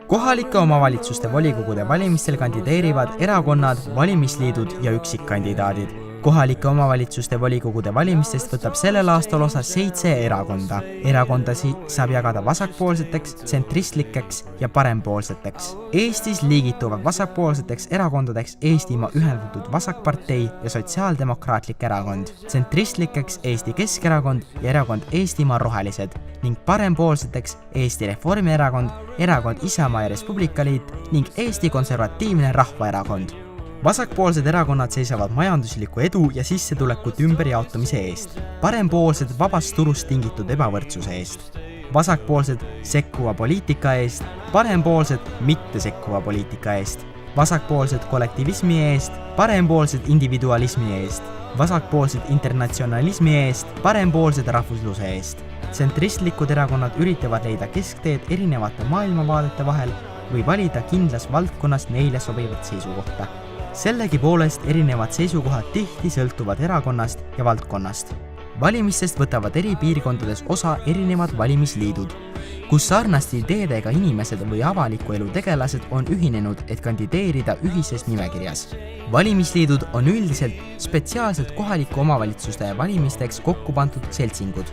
Kohalike omavalitsuste volikogude valimistel kandideerivad erakonnad, valimisliidud ja üksikkandidaadid. Kohalike omavalitsuste volikogude valimistest võtab sellel aastal osa 7 erakonda. Erakondasi saab jagada vasakpoolseteks, tsentristlikeks ja parempoolseteks. Eestis liigituvad vasakpoolseteks erakondadeks Eestimaa Ühendatud Vasakpartei ja Sotsiaaldemokraatlik erakond, tsentristlikeks Eesti Keskerakond ja erakond Eestimaa Rohelised ning parempoolseteks Eesti Reformierakond, erakond Isamaa ja Res Publica Liit ning Eesti Konservatiivne Rahvaerakond. Vasakpoolsed erakonnad seisavad majandusliku edu ja sissetulekute ümberjaotamise eest. Parempoolsed vabast turust tingitud ebavõrdsuse eest. Vasakpoolsed sekkuva poliitika eest. Parempoolsed mitte sekkuva poliitika eest. Vasakpoolsed kollektivismi eest. Parempoolsed individualismi eest. Vasakpoolsed internatsionalismi eest. Parempoolsed rahvusluse eest. Tsentristlikud erakonnad üritavad leida keskteed erinevate maailmavaadete vahel või valida kindlas valdkonnas neile sobivat seisukohta. Sellegi poolest erinevad seisukohad tihti sõltuvad erakonnast ja valdkonnast. Valimistest võtavad eri piirkondades osa erinevad valimisliidud, kus sarnaste ideedega inimesed või avaliku elu tegelased on ühinenud, et kandideerida ühises nimekirjas. Valimisliidud on üldiselt spetsiaalselt kohaliku omavalitsuste valimisteks kokku pandud seltsingud,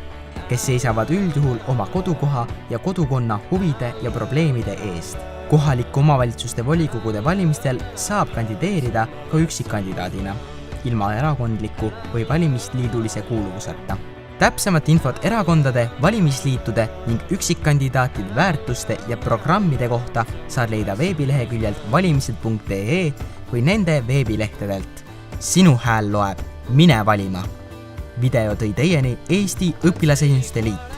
kes seisavad üldjuhul oma kodukoha ja kodukonna huvide ja probleemide eest. Kohalike omavalitsuste volikogude valimistel saab kandideerida ka üksikkandidaadina, ilma erakondliku või valimisliidulise kuuluvuseta. Täpsemat infot erakondade, valimisliitude ning üksikkandidaatide väärtuste ja programmide kohta saad leida veebileheküljelt valimised.ee või nende veebilehtedelt. Sinu hääl loeb, mine valima! Video tõi teieni Eesti Õpilasesinduste Liit.